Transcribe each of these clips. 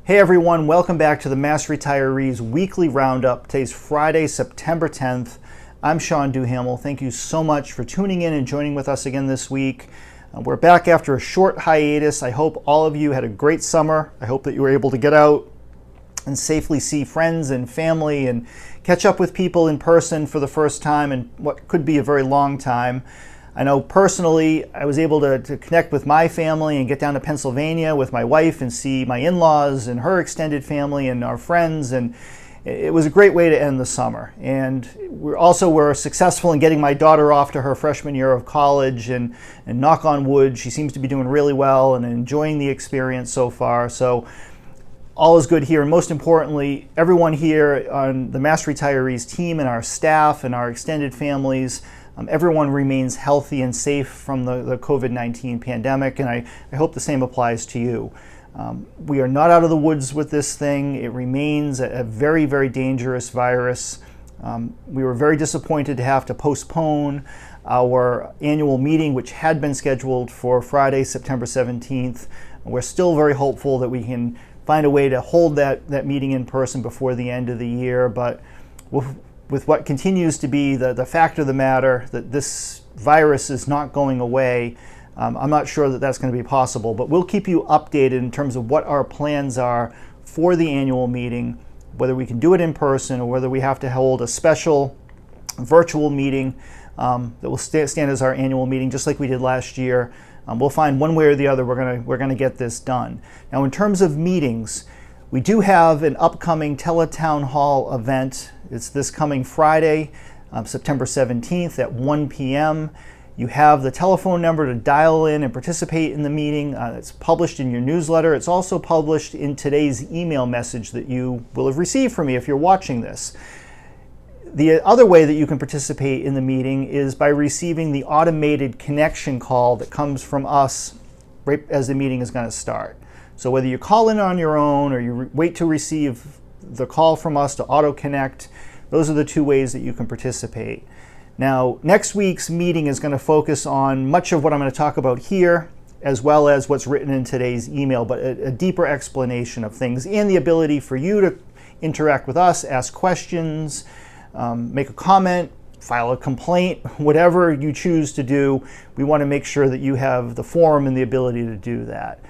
Hey everyone, welcome back to the Mass Retirees Weekly Roundup. Today's Friday, September 10th. I'm Sean Duhamel. Thank you so much for tuning in and joining with us again this week. We're back after a short hiatus. I hope all of you had a great summer. I hope that you were able to get out and safely see friends and family and catch up with people in person for the first time in what could be a very long time. I know personally I was able to connect with my family and get down to Pennsylvania with my wife and see my in-laws and her extended family and our friends, and it was a great way to end the summer. And we're successful in getting my daughter off to her freshman year of college, and knock on wood, she seems to be doing really well and enjoying the experience so far. So all is good here, and most importantly, everyone here on the Mass Retirees team and our staff and our extended families, everyone remains healthy and safe from the COVID-19 pandemic, and I hope the same applies to you. We are not out of the woods with this thing. It remains a very, very dangerous virus. We were very disappointed to have to postpone our annual meeting, which had been scheduled for Friday, September 17th. We're still very hopeful that we can find a way to hold that meeting in person before the end of the year, but with what continues to be the fact of the matter that this virus is not going away, I'm not sure that that's going to be possible, but we'll keep you updated in terms of what our plans are for the annual meeting, whether we can do it in person or whether we have to hold a special virtual meeting that will stand as our annual meeting, just like we did last year. We'll find one way or the other we're going to get this done. Now, in terms of meetings, we do have an upcoming Teletown Hall event. It's this coming Friday, September 17th at 1 p.m. You have the telephone number to dial in and participate in the meeting. It's published in your newsletter. It's also published in today's email message that you will have received from me if you're watching this. The other way that you can participate in the meeting is by receiving the automated connection call that comes from us right as the meeting is going to start. So whether you call in on your own or you wait to receive the call from us to auto-connect, those are the two ways that you can participate. Now, next week's meeting is going to focus on much of what I'm going to talk about here, as well as what's written in today's email, but a deeper explanation of things and the ability for you to interact with us, ask questions, make a comment, file a complaint, whatever you choose to do. We want to make sure that you have the forum and the ability to do that.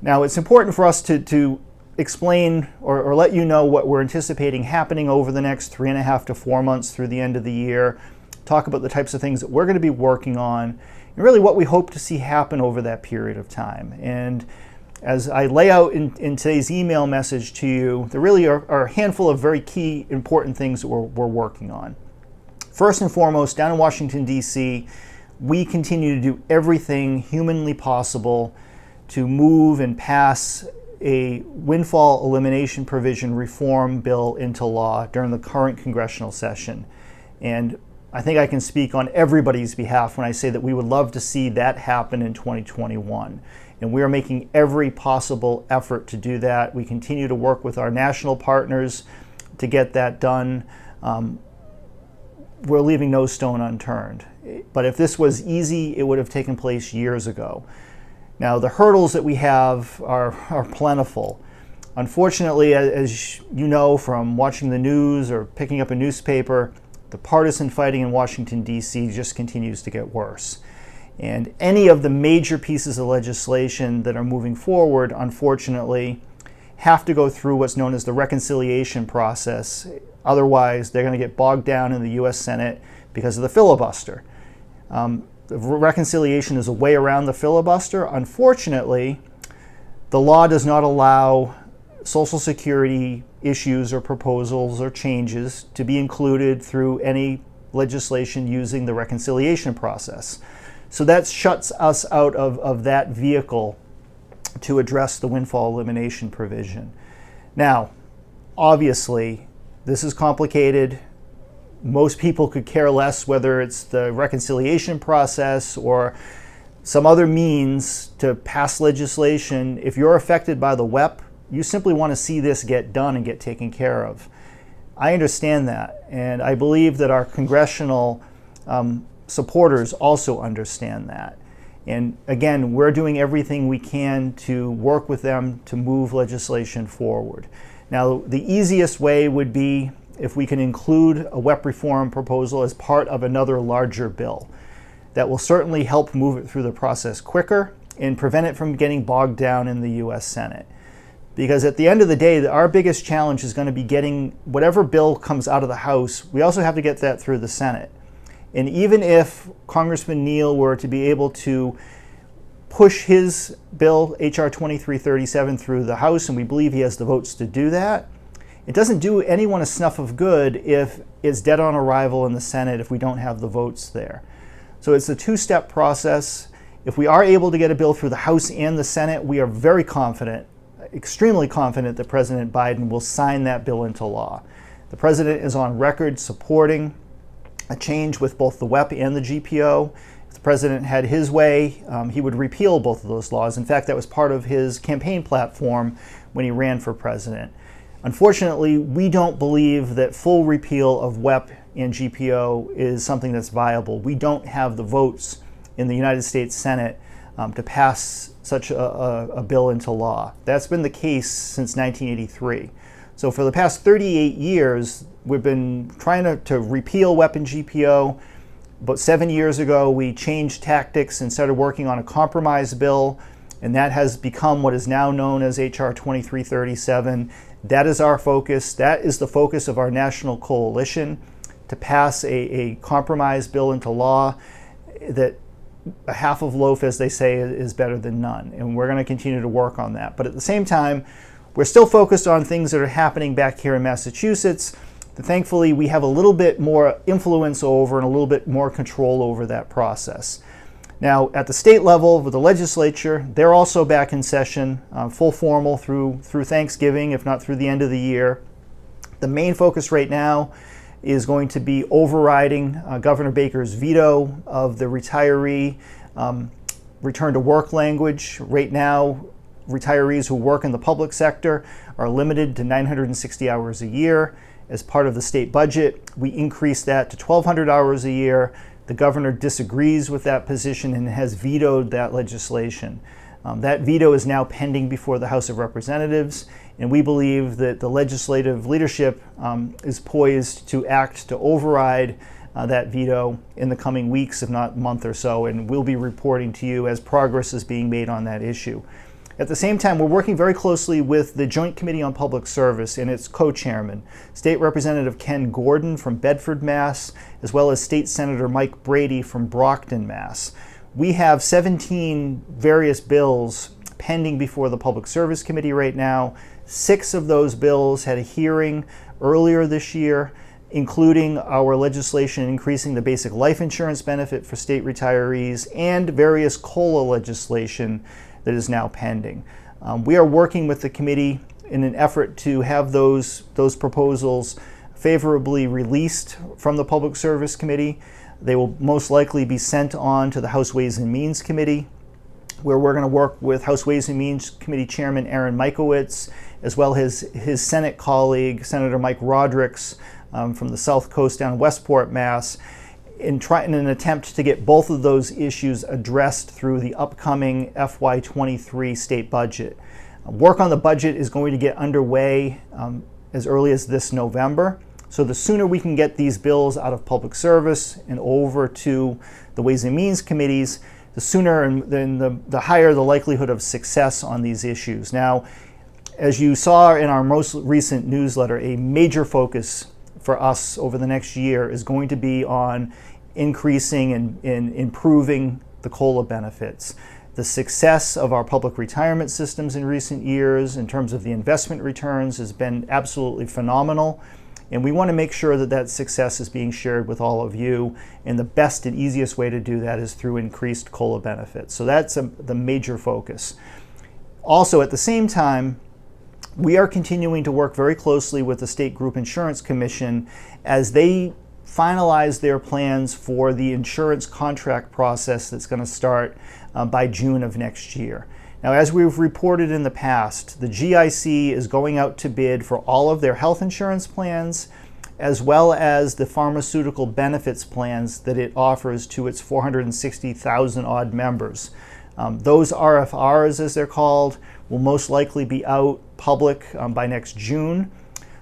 Now, it's important for us to explain or let you know what we're anticipating happening over the next 3.5 to 4 months through the end of the year, talk about the types of things that we're going to be working on, and really what we hope to see happen over that period of time. And as I lay out in today's email message to you, there really are a handful of very key, important things that we're working on. First and foremost, down in Washington, D.C., we continue to do everything humanly possible to move and pass a windfall elimination provision reform bill into law during the current congressional session. And I think I can speak on everybody's behalf when I say that we would love to see that happen in 2021. And we are making every possible effort to do that. We continue to work with our national partners to get that done. We're leaving no stone unturned. But if this was easy, it would have taken place years ago. Now, the hurdles that we have are plentiful. Unfortunately, as you know from watching the news or picking up a newspaper, the partisan fighting in Washington, D.C. just continues to get worse. And any of the major pieces of legislation that are moving forward, unfortunately, have to go through what's known as the reconciliation process. Otherwise, they're going to get bogged down in the U.S. Senate because of the filibuster. The reconciliation is a way around the filibuster. Unfortunately, the law does not allow Social Security issues or proposals or changes to be included through any legislation using the reconciliation process. So that shuts us out of that vehicle to address the windfall elimination provision. Now, obviously, this is complicated. Most people could care less whether it's the reconciliation process or some other means to pass legislation. If you're affected by the WEP, you simply want to see this get done and get taken care of. I understand that, and I believe that our congressional supporters also understand that. And again, we're doing everything we can to work with them to move legislation forward. Now, the easiest way would be if we can include a WEP reform proposal as part of another larger bill. That will certainly help move it through the process quicker and prevent it from getting bogged down in the U.S. Senate. Because at the end of the day, our biggest challenge is going to be getting whatever bill comes out of the House, we also have to get that through the Senate. And even if Congressman Neal were to be able to push his bill, H.R. 2337, through the House, and we believe he has the votes to do that, it doesn't do anyone a snuff of good if it's dead on arrival in the Senate if we don't have the votes there. So it's a two-step process. If we are able to get a bill through the House and the Senate, we are very confident, extremely confident that President Biden will sign that bill into law. The president is on record supporting a change with both the WEP and the GPO. If the president had his way, he would repeal both of those laws. In fact, that was part of his campaign platform when he ran for president. Unfortunately, we don't believe that full repeal of WEP and GPO is something that's viable. We don't have the votes in the United States Senate to pass such a bill into law. That's been the case since 1983. So for the past 38 years, we've been trying to repeal WEP and GPO. About 7 years ago, we changed tactics and started working on a compromise bill, and that has become what is now known as H.R. 2337. That is our focus. That is the focus of our national coalition, to pass a compromise bill into law that a half of loaf, as they say, is better than none. And we're going to continue to work on that. But at the same time, we're still focused on things that are happening back here in Massachusetts that thankfully we have a little bit more influence over and a little bit more control over that process. Now, at the state level with the legislature, they're also back in session, full formal through Thanksgiving, if not through the end of the year. The main focus right now is going to be overriding Governor Baker's veto of the retiree return to work language. Right now, retirees who work in the public sector are limited to 960 hours a year. As part of the state budget, we increased that to 1,200 hours a year. The governor disagrees with that position and has vetoed that legislation. That veto is now pending before the House of Representatives, and we believe that the legislative leadership is poised to act to override that veto in the coming weeks, if not month or so, and we'll be reporting to you as progress is being made on that issue. At the same time, we're working very closely with the Joint Committee on Public Service and its co-chairman, State Representative Ken Gordon from Bedford, Mass., as well as State Senator Mike Brady from Brockton, Mass. We have 17 various bills pending before the Public Service Committee right now. 6 of those bills had a hearing earlier this year, including our legislation increasing the basic life insurance benefit for state retirees and various COLA legislation that is now pending. We are working with the committee in an effort to have those proposals favorably released from the Public Service Committee. They will most likely be sent on to the House Ways and Means Committee, where we're going to work with House Ways and Means Committee Chairman Aaron Michowitz, as well as his Senate colleague, Senator Mike Rodrigues from the South Coast down in Westport, Mass., in an attempt to get both of those issues addressed through the upcoming FY23 state budget. Work on the budget is going to get underway as early as this November. So the sooner we can get these bills out of public service and over to the Ways and Means committees, the sooner and then the higher the likelihood of success on these issues. Now, as you saw in our most recent newsletter, a major focus for us over the next year is going to be on increasing and improving the COLA benefits. The success of our public retirement systems in recent years in terms of the investment returns has been absolutely phenomenal, and we want to make sure that that success is being shared with all of you, and the best and easiest way to do that is through increased COLA benefits. So that's the major focus. Also, at the same time, we are continuing to work very closely with the State Group Insurance Commission as they finalize their plans for the insurance contract process that's going to start by June of next year. Now, as we've reported in the past, the GIC is going out to bid for all of their health insurance plans, as well as the pharmaceutical benefits plans that it offers to its 460,000 odd members. Those RFRs, as they're called, will most likely be out public by next June.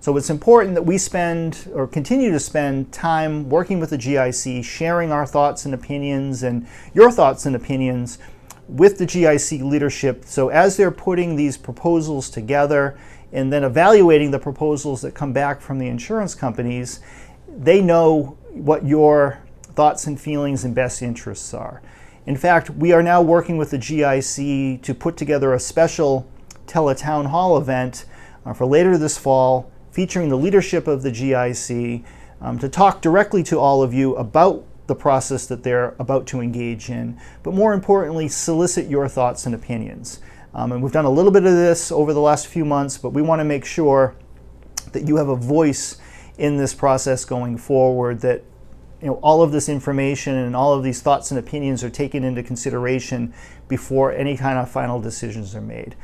So it's important that we spend or continue to spend time working with the GIC, sharing our thoughts and opinions and your thoughts and opinions with the GIC leadership. So as they're putting these proposals together and then evaluating the proposals that come back from the insurance companies, they know what your thoughts and feelings and best interests are. In fact, we are now working with the GIC to put together a special teletown hall event for later this fall, featuring the leadership of the GIC to talk directly to all of you about the process that they're about to engage in, but more importantly, solicit your thoughts and opinions. And we've done a little bit of this over the last few months, but we want to make sure that you have a voice in this process going forward, that all of this information and all of these thoughts and opinions are taken into consideration before any kind of final decisions are made.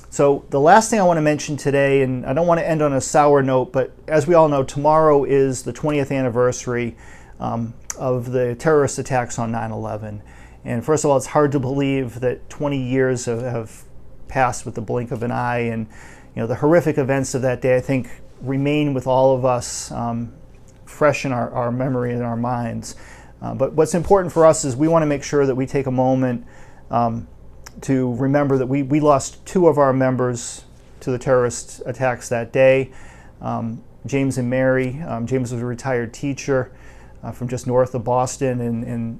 So the last thing I want to mention today, and I don't want to end on a sour note, but as we all know, tomorrow is the 20th anniversary of the terrorist attacks on 9/11. And first of all, it's hard to believe that 20 years have passed with the blink of an eye, and the horrific events of that day, I think, remain with all of us fresh in our memory and our minds. But what's important for us is we want to make sure that we take a moment to remember that we lost two of our members to the terrorist attacks that day, James and Mary. James was a retired teacher from just north of Boston, and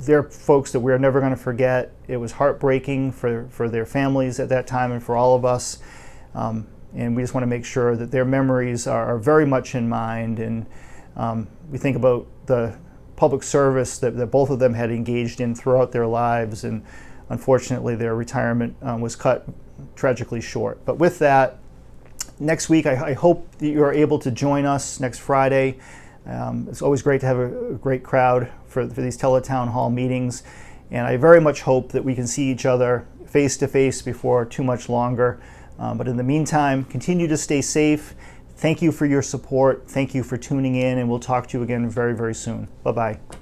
they're folks that we're never going to forget. It was heartbreaking for their families at that time and for all of us, and we just want to make sure that their memories are very much in mind, and we think about the public service that both of them had engaged in throughout their lives, and unfortunately, their retirement was cut tragically short. But with that, next week, I hope that you are able to join us next Friday. It's always great to have a great crowd for these teletown hall meetings, and I very much hope that we can see each other face to face before too much longer. But in the meantime, continue to stay safe. Thank you for your support. Thank you for tuning in, and we'll talk to you again very, very soon. Bye-bye.